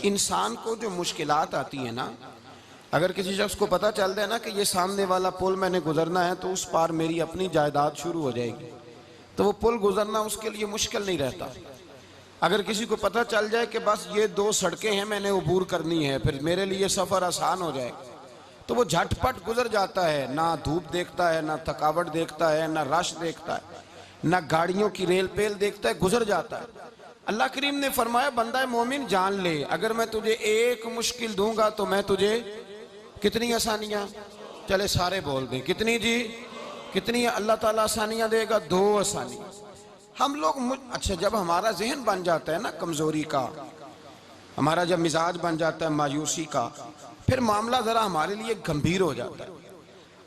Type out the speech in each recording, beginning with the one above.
इंसान को जो मुश्किलात आती है ना, अगर किसी शख्स को पता चल जाए ना कि ये सामने वाला पुल मैंने गुजरना है तो उस पार मेरी अपनी जायदाद शुरू हो जाएगी, तो वो पुल गुजरना उसके लिए मुश्किल नहीं रहता। अगर किसी को पता चल जाए कि बस ये 2 सड़कें हैं मैंने अबूर करनी है, फिर मेरे लिए सफ़र आसान हो जाएगा, तो वो झटपट गुजर जाता है। ना धूप देखता है, ना थकावट देखता है, ना रश देखता है, ना गाड़ियों की रेल पेल देखता है, गुजर जाता है। अल्लाह करीम ने फरमाया बंदा मोमिन जान ले, अगर मैं तुझे एक मुश्किल दूंगा तो मैं तुझे कितनी आसानियां, चले सारे बोल दें कितनी जी, कितनी अल्लाह ताला आसानियां देगा? 2 आसानियां। हम लोग अच्छा, जब हमारा जहन बन जाता है ना कमजोरी का, हमारा जब मिजाज बन जाता है मायूसी का, फिर मामला जरा हमारे लिए गंभीर हो जाता है।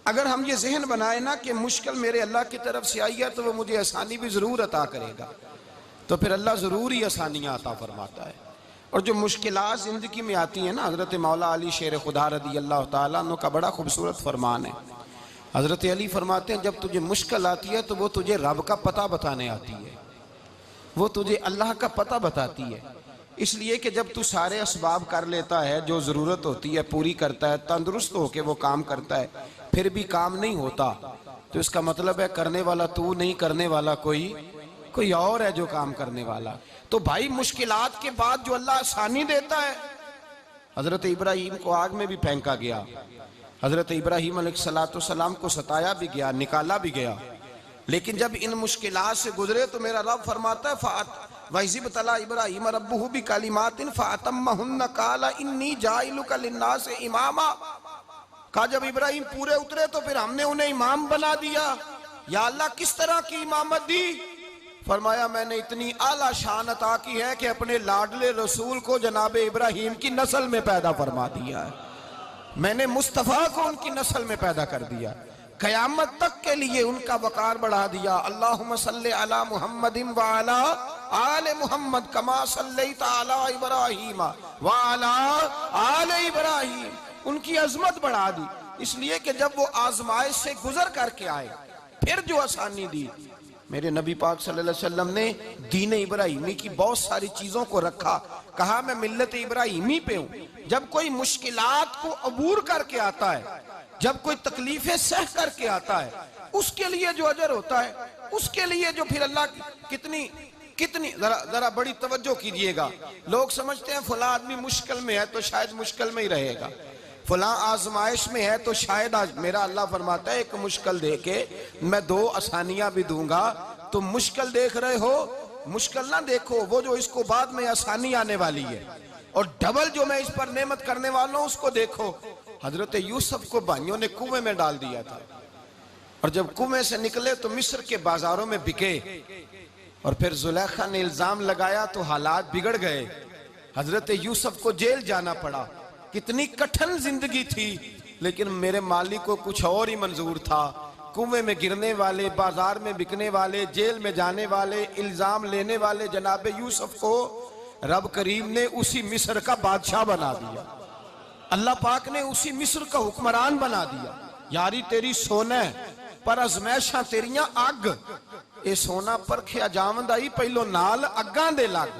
अगर हम ये जहन बनाए ना कि मुश्किल मेरे अल्लाह की तरफ से आई है तो वो मुझे आसानी भी जरूर अता करेगा, तो फिर अल्लाह जरूर ही आसानियां अता फरमाता है। और जो मुश्किलात जिंदगी में आती है ना, हजरत मौला अली शेर खुदा रदी अल्लाह ताला अन्हु का बड़ा खूबसूरत फरमान है। हजरत अली फरमाते हैं जब तुझे मुश्किल आती है तो वो तुझे रब का पता बताने आती है, वो तुझे अल्लाह का पता बताती है। इसलिए कि जब तू सारे असबाब कर लेता है, जो ज़रूरत होती है पूरी करता है, तंदुरुस्त होके वो काम करता है, फिर भी काम नहीं होता, तो इसका मतलब है करने वाला तू नहीं, करने वाला कोई और है जो काम करने वाला। तो भाई मुश्किलात के बाद जो अल्लाह आसानी देता है, हजरत इब्राहीम को आग में भी फेंका गया, हजरत इब्राहीम अलैहिस्सलाम को सताया भी गया, निकाला भी गया, लेकिन जब इन मुश्किलात से गुजरे तो मेरा रब फरमाता है वइज़ तला इब्राहीम रब्बुहु बिकलिमातिन फअतम्महुन्ना काला इन्नी जाइलुका लिन्नास इमामा। कहा जब इब्राहीम पूरे उतरे तो फिर हमने उन्हें इमाम बना दिया। या अल्लाह किस तरह की इमामत दी? फरमाया मैंने इतनी आला शान अता की है कि अपने लाडले रसूल को जनाब इब्राहीम की नस्ल में पैदा फरमा दिया है, मैंने मुस्तफ़ा को उनकी नस्ल में पैदा कर दिया, क़यामत तक के लिए उनका वक़ार बढ़ा दिया। अल्लाहुम्मा सल्लि अला मुहम्मदिन व अला आले मुहम्मद कमा सल्लैता अला इब्राहीम व अला आले इब्राहीम, उनकी अजमत बढ़ा दी। इसलिए कि जब वो आजमाइश से गुजर करके आए फिर जो आसानी दी, मेरे नबी पाक सल्लल्लाहु अलैहि वसल्लम ने दीन इब्राहीमी की बहुत सारी चीजों को रखा, कहा मैं मिल्लत इब्राहीमी पे हूं। जब कोई मुश्किलात को अबूर करके आता है, जब कोई तकलीफें सह करके आता है, उसके लिए जो अजर होता है, उसके लिए जो फिर अल्लाह कितनी जरा बड़ी तवज्जो कीजिएगा। लोग समझते हैं फला आदमी मुश्किल में है तो शायद मुश्किल में ही रहेगा, फला आजमाइश में है तो शायद आज, मेरा अल्लाह फरमाता है एक मुश्किल दे के मैं 2 आसानियां भी दूंगा। तुम मुश्किल देख रहे हो, मुश्किल ना देखो, वो जो इसको बाद में आसानी आने वाली है, और डबल जो मैं इस पर नेमत करने वाला हूं उसको देखो। हजरत यूसुफ को भाइयों ने कुएं में डाल दिया था, और जब कुएं से निकले तो मिस्र के बाजारों में बिके, और फिर जुलेखा ने इल्जाम लगाया तो हालात बिगड़ गए, हजरत यूसुफ को जेल जाना पड़ा। कितनी कठिन जिंदगी थी, लेकिन मेरे मालिक को कुछ और ही मंजूर था। कुएं में गिरने वाले, बाजार में बिकने वाले, जेल में जाने वाले, इल्जाम लेने वाले जनाब यूसुफ को रब करीम ने उसी मिस्र का बादशाह बना दिया, अल्लाह पाक ने उसी मिस्र का हुक्मरान बना दिया। यारी तेरी सोना पर अजमैशा तेरियां अग, ये सोना परखिया जावंदा ही पहलो नाल अग्गां दे लग।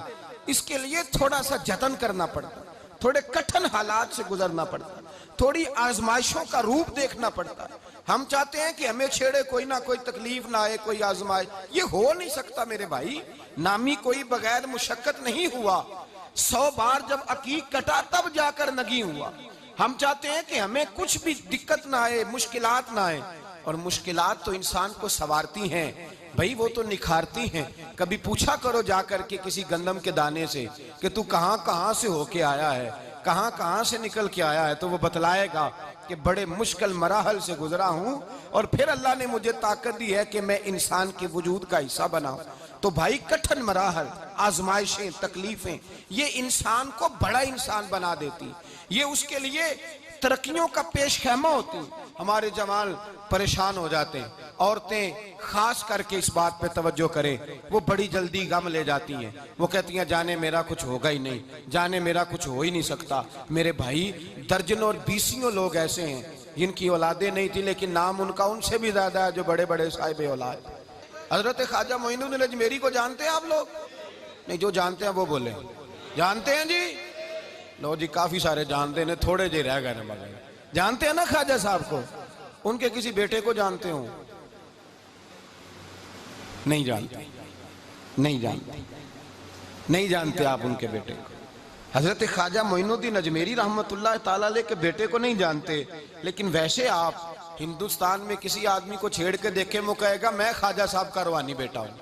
इसके लिए थोड़ा सा जतन करना पड़ता, थोड़े कठिन हालात से गुजरना पड़ता, थोड़ी आजमाइशों का रूप देखना पड़ता। हम चाहते हैं कि हमें छेड़े कोई ना कोई तकलीफ ना आए, कोई आजमाइश, ये हो नहीं सकता मेरे भाई। नामी कोई बगैर मुशक्कत नहीं हुआ, 100 बार जब अकीक कटा तब जाकर नगी हुआ। हम चाहते हैं कि हमें कुछ भी दिक्कत ना आए, मुश्किलात ना आए, और मुश्किलात तो इंसान को संवारती हैं भाई, वो तो निखारती हैं। कभी पूछा करो जाकर के किसी गंदम के दाने से कि तू कहां कहां से होके आया है, कहां कहां से निकल के आया है, तो वो बतलाएगा कि बड़े मुश्किल मराहल से गुजरा हूं, और फिर अल्लाह ने मुझे ताकत दी है कि मैं इंसान के वजूद का हिस्सा बनाऊं। तो भाई कठिन मराहल, आजमाइशें, तकलीफें, ये इंसान को बड़ा इंसान बना देती, ये उसके लिए तरक्कियों का पेश खैमा होती। हमारे जवान परेशान हो जाते हैं, औरतें खास करके इस बात पे तवज्जो करें, वो बड़ी जल्दी गम ले जाती हैं, वो कहती हैं जाने मेरा कुछ होगा ही नहीं, जाने मेरा कुछ हो ही नहीं सकता। मेरे भाई दर्जनों और बीसियों लोग ऐसे हैं जिनकी औलादें नहीं थी, लेकिन नाम उनका उनसे भी ज्यादा है जो बड़े बड़े साहिब औलाद। हजरत ख्वाजा मोइनुद्दीन अजमेरी को जानते हैं आप लोग? नहीं, जो जानते हैं वो बोले। जानते हैं जी? लो जी काफी सारे जानते हैं, थोड़े जे रह गए ना मगर जानते हैं ना ख्वाजा साहब को, उनके किसी बेटे को जानते हो? नहीं जानते, नहीं जानते, नहीं जानते आप उनके बेटे को। हजरत ख्वाजा मोइनुद्दीन अजमेरी रहमतुल्लाह ताला अलैह के बेटे को नहीं जानते, लेकिन वैसे आप हिंदुस्तान में किसी आदमी को छेड़ के देखे वो कहेगा मैं ख्वाजा साहब का रवानी बेटा हूं।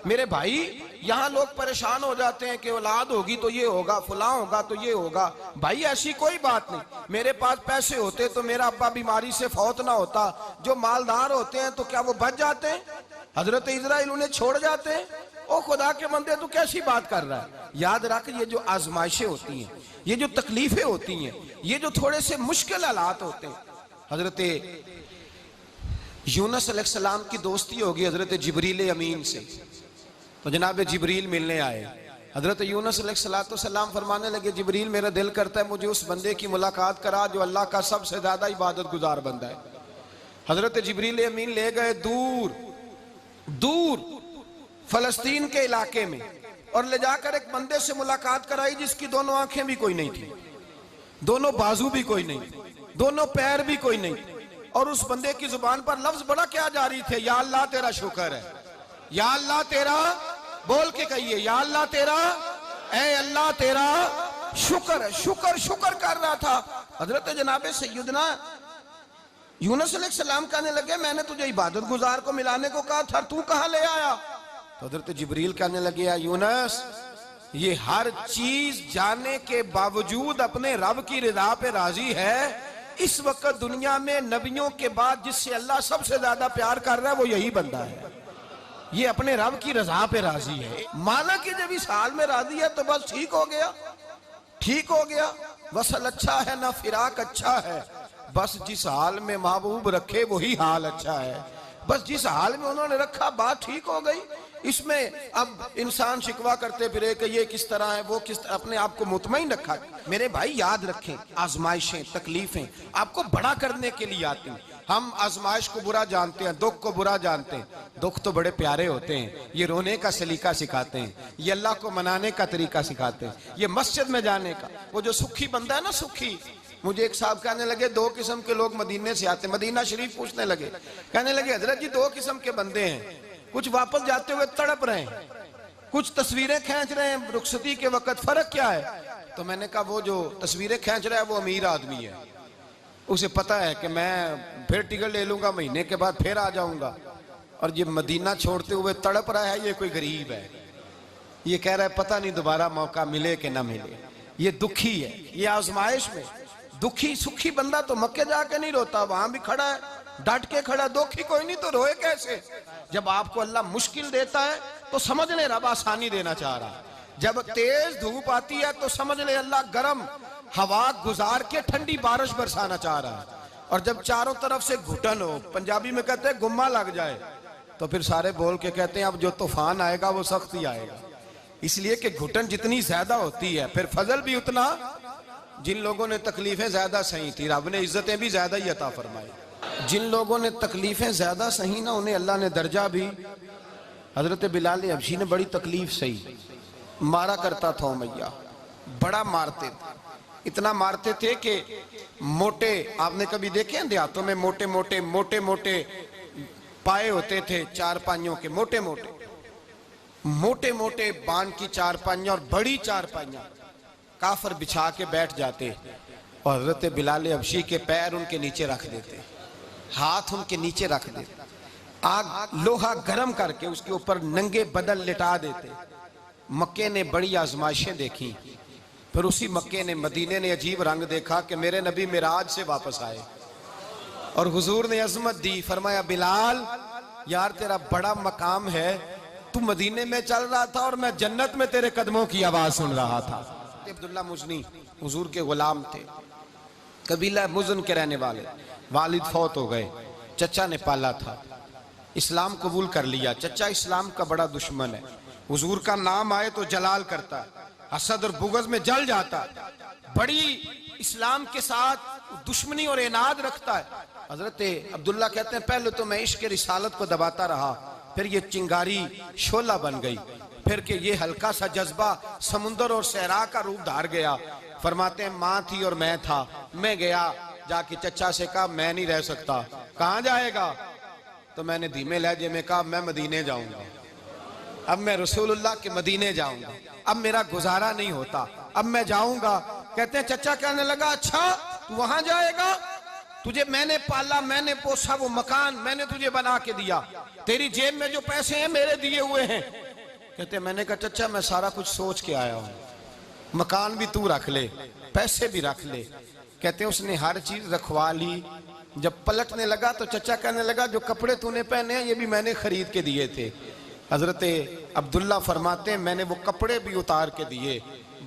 मेरे भाई यहाँ लोग परेशान हो जाते हैं कि औलाद होगी तो ये होगा, फुला होगा तो ये होगा। भाई ऐसी कोई बात नहीं। मेरे पास पैसे होते तो मेरा अब्बा बीमारी से फौत ना होता। जो मालदार होते हैं तो क्या वो बच जाते हैं? हजरत इजराइल उन्हें छोड़ जाते हैं? ओ खुदा के बंदे तू कैसी बात कर रहा है? याद रख, ये जो आजमाइशें होती हैं, ये जो तकलीफें होती हैं, ये जो थोड़े से मुश्किल हालात होते हैं। हजरत यूनुस अलैहिस्सलाम की दोस्ती होगी हजरत जिब्रील अमीन से, तो जनाब जिब्रील मिलने आए। हजरत यूनुस अलैहिस्सलाम फरमाने लगे जिब्रील मेरा दिल करता है मुझे उस बंदे की मुलाकात करा जो अल्लाह का सबसे ज्यादा इबादत गुजार बंदा है। हजरत जिब्रील अमीन ले गए दूर दूर फलस्तीन के इलाके में और ले जाकर एक बंदे से मुलाकात कराई जिसकी दोनों आंखें भी कोई नहीं थी, दोनों बाजू भी कोई नहीं, दोनों पैर भी कोई नहीं, और उस बंदे की जुबान पर लफ्ज बड़ा क्या जारी थे, या अल्लाह तेरा शुक्र है, या अल्लाह तेरा, बोल के कहिए या अल्लाह तेरा, ऐ अल्लाह तेरा शुक्र है। शुक्र शुक्र कर रहा था। हजरत जनाबे सैयदना यूनुस अलैहिस्सलाम कहने लगे मैंने तुझे इबादत गुजार को मिलाने को कहा था, तू कहां ले आया? तो हजरत जिब्रील कहने लगे या यूनुस, ये हर चीज जाने के बावजूद अपने रब की रिदा पे राजी है। इस वक्त दुनिया में नबियों के बाद जिससे अल्लाह सबसे ज्यादा प्यार कर रहा है वो यही बंदा है। ये अपने रब की रजा पे राजी है। माना कि जब इस हाल में राजी है तो बस ठीक हो गया, ठीक हो गया। वसल अच्छा है ना फिराक अच्छा है, बस जिस हाल में महबूब रखे वही हाल अच्छा है। बस जिस हाल में उन्होंने रखा बात ठीक हो गई। इसमें अब इंसान शिकवा करते फिरे कि ये किस तरह है वो किस तरह, अपने आप को मुतमईन रखा। मेरे भाई याद रखें आजमाइशें तकलीफें आपको बड़ा करने के लिए आती हैं। हम आजमाइश को बुरा जानते हैं, दुख को बुरा जानते हैं। दुख तो बड़े प्यारे होते हैं, ये रोने का सलीका सिखाते हैं, ये अल्लाह को मनाने का तरीका सिखाते हैं, ये मस्जिद में जाने का। वो जो सुखी बंदा है ना, सुखी, मुझे एक साहब कहने लगे दो किस्म के लोग मदीने से आते, मदीना शरीफ पूछने लगे, कहने लगे हजरत जी दो किस्म के बंदे हैं, कुछ वापस जाते हुए तड़प रहे हैं, कुछ तस्वीरें खींच रहे हैं रुखसती के वक्त, फर्क क्या है? तो मैंने कहा वो जो तस्वीरें खींच रहा है वो अमीर आदमी है, उसे पता है कि मैं फिर टिकट ले लूंगा, महीने के बाद फिर आ जाऊंगा। और ये मदीना छोड़ते हुए तड़प रहा है, ये कोई गरीब है, ये कह रहा है पता नहीं दोबारा मौका मिले कि ना मिले। ये दुखी है, ये आजमाइश में दुखी। सुखी बंदा तो मक्के जाके नहीं रोता, वहां भी खड़ा है, डट के खड़ा। दुखी कोई नहीं तो रोए कैसे? जब आपको अल्लाह मुश्किल देता है तो समझ ले रब आसानी देना चाह रहा है। जब तेज धूप आती है तो समझ ले अल्लाह गर्म हवा गुजार के ठंडी बारिश बरसाना चाह रहा है। और जब चारों तरफ से घुटन हो, पंजाबी में कहते हैं गुम्मा लग जाए, तो फिर सारे बोल के कहते हैं अब जो तूफान आएगा वो सख्त ही आएगा। इसलिए कि घुटन जितनी ज्यादा होती है फिर फजल भी उतना। जिन लोगों ने तकलीफें ज्यादा सही थी रब ने इज्जतें भी ज्यादा ही अता फरमाई। जिन लोगों ने तकलीफें ज्यादा सही ना उन्हें अल्लाह ने दर्जा भी। हजरत बिलाल हबशी ने बड़ी तकलीफ सही, मारा करता था मैया, बड़ा मारते थे, इतना मारते थे कि मोटे, आपने कभी देखे हैं देहातों में मोटे मोटे मोटे मोटे पाए होते थे, चार पाइयों के मोटे मोटे मोटे मोटे बांध की चार पाइयां और बड़ी चार पाइयां काफर बिछा के बैठ जाते और हजरत बिलाल हबशी के पैर उनके नीचे रख देते, हाथ उनके नीचे रख देते, आग लोहा गर्म करके उसके ऊपर नंगे बदन लिटा देते। मक्के ने बड़ी आजमाइशें देखी, फिर उसी मक्के ने मदीने ने अजीब रंग देखा कि मेरे नबी मिराज से वापस आए और हुजूर ने अजमत दी। फरमाया बिलाल यार तेरा बड़ा मकाम है, तू मदीने में चल रहा था और मैं जन्नत में तेरे कदमों की आवाज सुन रहा था। अब्दुल्ला मुजनी हुजूर के गुलाम थे, कबीला मुजन के रहने वाले, वालिद फौत हो गए, चचा ने पाला था, इस्लाम कबूल कर लिया। चचा इस्लाम का बड़ा दुश्मन है, हुजूर का नाम आए तो जलाल करता है, हसद और बुगज में जल जाता है, बड़ी इस्लाम के साथ दुश्मनी और इनाद रखता है। हजरत अब्दुल्ला कहते हैं पहले तो मैं इश्क रिसालत को दबाता रहा, फिर ये चिंगारी शोला बन गई, फिर के ये हल्का सा जज्बा समुंदर और सहरा का रूप धार गया फरमाते हैं माँ थी और मैं था, मैं गया जाके चचा से कहा मैं नहीं रह सकता। कहाँ जाएगा? तो मैंने धीमे लहजे में कहा मैं मदीने जाऊंगा, अब मैं रसूलुल्लाह के मदीने जाऊंगा, अब मेरा गुजारा नहीं होता, अब मैं जाऊंगा। कहते हैं चचा कहने लगा अच्छा तू वहां जाएगा, तुझे मैंने पाला, मैंने पोसा, वो मकान मैंने तुझे बना के दिया, तेरी जेब में जो पैसे हैं मेरे दिए हुए हैं। कहते हैं मैंने कहा चचा मैं सारा कुछ सोच के आया हूं, मकान भी तू रख ले, पैसे भी रख ले। कहते हैं उसने हर चीज रखवा ली। जब पलटने लगा तो चचा कहने लगा जो कपड़े तूने पहने हैं ये भी मैंने खरीद के दिए थे। हजरत अब्दुल्ला फरमाते हैं मैंने वो कपड़े भी उतार के दिए।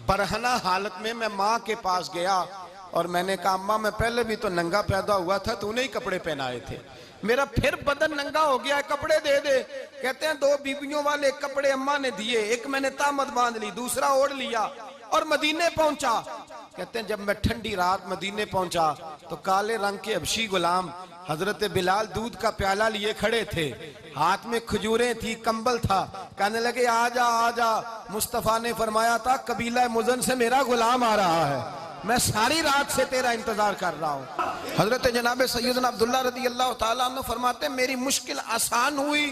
बरहना हालत में मैं माँ के पास गया और मैंने कहा अम्मा मैं पहले भी तो नंगा पैदा हुआ था, तूने ही कपड़े पहनाए थे, मेरा फिर बदन नंगा हो गया है, कपड़े दे दे। कहते हैं 2 बीबियों वाले कपड़े अम्मा ने दिए, एक मैंने तामत बांध ली, दूसरा ओढ़ लिया और मदीने पहुंचा। कहते हैं जब मैं ठंडी रात मदीने पहुंचा तो काले रंग के हबशी गुलाम हजरत बिलाल दूध का प्याला लिए खड़े थे, हाथ में खजूरें थी, कंबल था। कहने लगे आजा आजा, मुस्तफा ने फरमाया था कबीला मुजन से मेरा गुलाम आ रहा है, मैं सारी रात से तेरा इंतजार कर रहा हूँ। हजरत जनाब सैयदना अब्दुल्ला रज़ी अल्लाह ताला अन्हु फरमाते मेरी मुश्किल आसान हुई।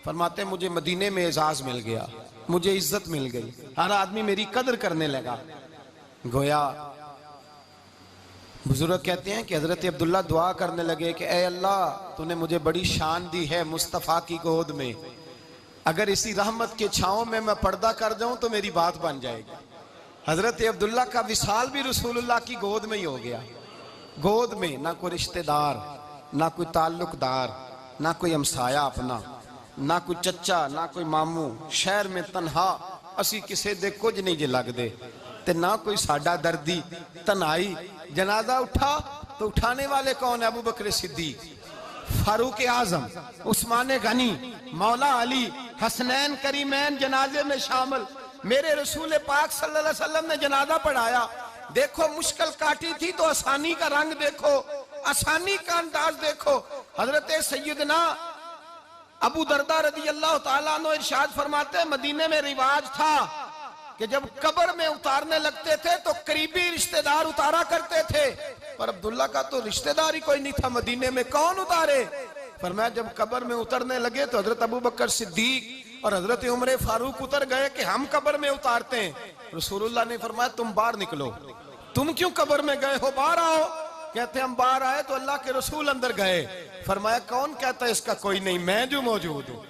फरमाते मुझे मदीने में एजाज मिल गया, मुझे इज्जत मिल गई, हर आदमी मेरी कदर करने लगा। गोया बुजुर्ग कहते हैं कि हजरत अब्दुल्ला दुआ करने लगे कि ए अल्लाह तूने मुझे बड़ी शान दी है मुस्तफ़ा की गोद में, अगर इसी रहमत के छांव में मैं पर्दा कर जाऊं तो मेरी बात बन जाएगी। हजरत अब्दुल्ला का विसाल भी रसूलुल्लाह की गोद में ही हो गया। गोद में ना कोई रिश्तेदार, ना कोई ताल्लुकदार, ना कोई हमसाया अपना, ना कोई चचा, ना कोई मामू, शहर में तनहा असी किसे दे कुछ नहीं जे लगदे ते ना कोई साडा दर्दी। तन्हाई जनाजा उठा तो उठाने वाले कौन है? अबू बकर सिद्दीक, फारूक आजम, उस्मान गनी, मौला अली, हसनैन करीमैन जनाजे में शामिल। मेरे रसूल पाक सल्लल्लाहु अलैहि वसल्लम ने जनाजा पढ़ाया। देखो मुश्किल काटी थी तो आसानी का रंग देखो, आसानी का अंदाज देखो। हजरत सैयदना अबू दरदा रज़ी अल्लाह ताला अन्हु इरशाद फरमाते मदीने में रिवाज था कि जब कब्र में उतारने लगते थे तो करीबी रिश्तेदार उतारा करते थे, पर अब्दुल्ला का तो रिश्तेदार ही कोई नहीं था मदीने में, कौन उतारे? फरमाया जब कब्र में उतरने लगे तो हजरत अबू बकर सिद्दीक और हजरत उमर फारूक उतर गए कि हम कब्र में उतारते हैं। रसूलुल्लाह ने फरमाया तुम बाहर निकलो, तुम क्यों कब्र में गए हो, बाहर आओ। कहते हम बाहर आए तो अल्लाह के रसूल अंदर गए। फरमाया कौन कहता है इसका कोई नहीं, मैं जो मौजूद हूँ।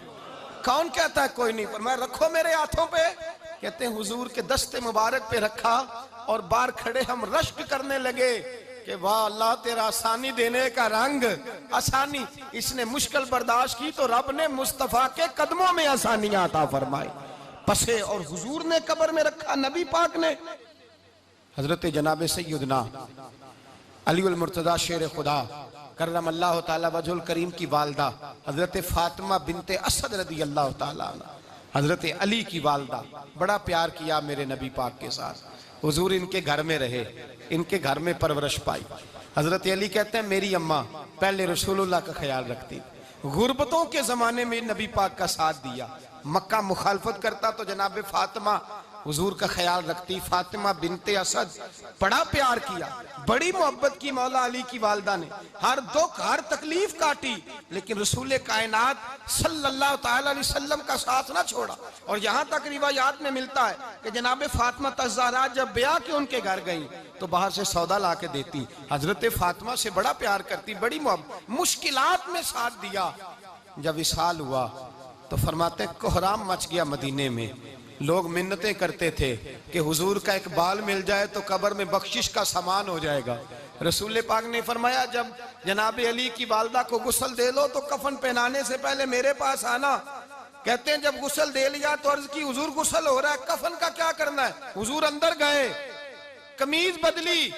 कौन कहता है कोई नहीं? फरमाया रखो मेरे हाथों पे। कहते हैं हुजूर के दस्ते मुबारक पे रखा और बाहर खड़े हम रश्क करने लगे कि वाह अल्लाह तेरा आसानी देने का रंग, आसानी। इसने मुश्किल बर्दाश्त की तो रब ने मुस्तफा के कदमों में आसानियां अता फरमाई। पसे और हुजूर ने कब्र में रखा, नबी पाक ने। हजरत जनाब सैयदना अली उल मुर्तजा शेर खुदा करम अल्लाह ताला वजहुल करीम की वालदा हजरत फातिमा बिनते असद रज़ी अल्लाह ताला हजरत अली की वालदा, बड़ा प्यार किया मेरे नबी पाक के साथ। हुजूर इनके घर में रहे, इनके घर में परवरिश पाई। हजरत अली कहते हैं मेरी अम्मा पहले रसूलुल्लाह का ख्याल रखती, गुर्बतों के जमाने में नबी पाक का साथ दिया, मक्का मुखालफत करता तो जनाब फातिमा हुजूर का ख्याल रखती। फातिमा बिनते असद, बड़ा प्यार किया, बड़ी मोहब्बत की मौला अली की वालदा ने, हर दुख हर तकलीफ काटी, लेकिन रसूल कायनात सल्लल्लाहु ताला अलैहि वसल्लम का साथ ना छोड़ा। और यहाँ तक रिवायात में मिलता है कि जनाब फातिमा तज़्ज़ारा जब ब्याह के उनके घर गई तो बाहर से सौदा ला के देती। हजरत फातिमा से बड़ा प्यार करती, बड़ी मोहब्बत, मुश्किलात में साथ दिया। जब विसाल हुआ तो फरमाते कोहराम मच गया मदीने में। लोग मिन्नतें करते थे कि हुजूर का एक बाल मिल जाए तो कब्र में बख्शिश का सामान हो जाएगा। रसूल पाक ने फरमाया जब जनाब अली की वालदा को गुस्ल दे लो तो कफन पहनाने से पहले मेरे पास आना। कहते हैं जब गुस्ल दे लिया तो अर्ज की हुजूर गुस्ल हो रहा है, कफन का क्या करना है? हुजूर अंदर गए, कमीज बदली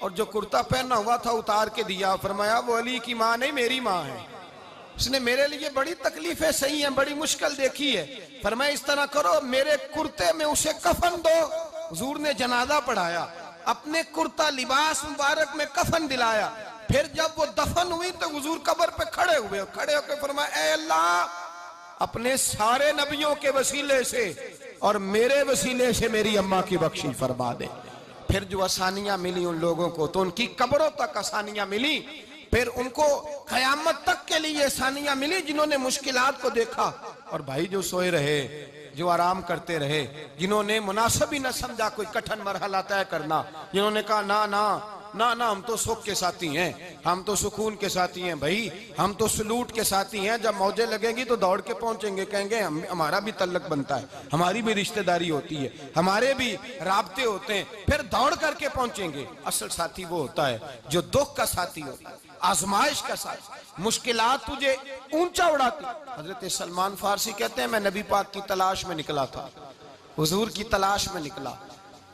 और जो कुर्ता पहना हुआ था उतार के दिया। फरमाया वो अली की माँ नहीं मेरी माँ है, उसने मेरे लिए बड़ी तकलीफें सही हैं, बड़ी मुश्किल देखी है। फरमाया इस तरह करो मेरे कुर्ते में उसे कफन दो। हुजूर ने जनाजा पढ़ाया, अपने कुर्ता लिबास मुबारक में कफन दिलाया। फिर जब वो दफन हुई तो हुजूर कब्र पे खड़े हुए, खड़े होकर फरमाया ऐ अल्लाह अपने सारे नबियों के वसीले से और मेरे वसीले से मेरी अम्मा की बख्शिश फरमा दे। फिर जो आसानियां मिली उन लोगों को, तो उनकी कब्रों तक आसानियां मिली, फिर उनको कयामत तक के लिए आसानियां मिली जिन्होंने मुश्किलात को देखा। और भाई जो सोए रहे, जो आराम करते रहे, जिन्होंने मुनासिब ही न समझा कोई कठिन मरहला तय करना, जिन्होंने कहा ना ना ना ना हम तो सुख के साथी हैं, हम तो सुकून के साथी हैं भाई, हम तो सलूट के साथी हैं, जब मौजें लगेंगी तो दौड़ के पहुंचेंगे, कहेंगे हमारा भी तल्लक बनता है, हमारी भी रिश्तेदारी होती है, हमारे भी राब्ते होते हैं, फिर दौड़ करके पहुंचेंगे। असल साथी वो होता है जो दुख का साथी होता है, आजमाइश का साथी, मुश्किलात तुझे ऊंचा उड़ाती। हजरत सलमान फारसी कहते हैं मैं नबी पाक की तलाश में निकला था, हुजूर की तलाश में निकला,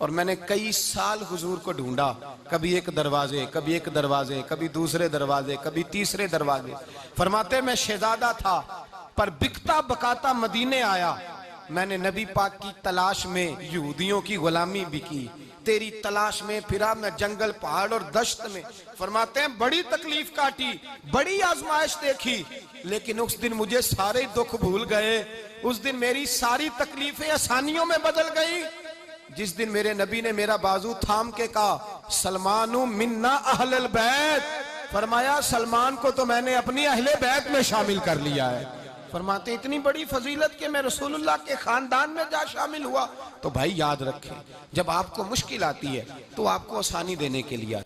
और मैंने कई साल हुजूर को ढूंढा, कभी एक दरवाजे, कभी एक दरवाजे, कभी दूसरे दरवाजे, कभी तीसरे दरवाजे। फरमाते मैं शहजादा था पर बिकता बकाता मदीने आया, मैंने नबी पाक की तलाश में यहूदियों की गुलामी भी की, तेरी तलाश में फिरा मैं जंगल पहाड़ और दश्त में। फरमाते हैं बड़ी तकलीफ काटी, बड़ी आजमाइश देखी, लेकिन उस दिन मुझे सारे दुख भूल गए, उस दिन मेरी सारी तकलीफें आसानियों में बदल गई, जिस दिन मेरे नबी ने मेरा बाजू थाम के कहा सलमानु मिन्ना अहलल बैत, फरमाया सलमान को तो मैंने अपनी अहले बैत में शामिल कर लिया है। फरमाते इतनी बड़ी फजीलत के मैं रसूलुल्लाह के खानदान में जा शामिल हुआ। तो भाई याद रखें, जब आपको मुश्किल आती है तो आपको आसानी देने के लिए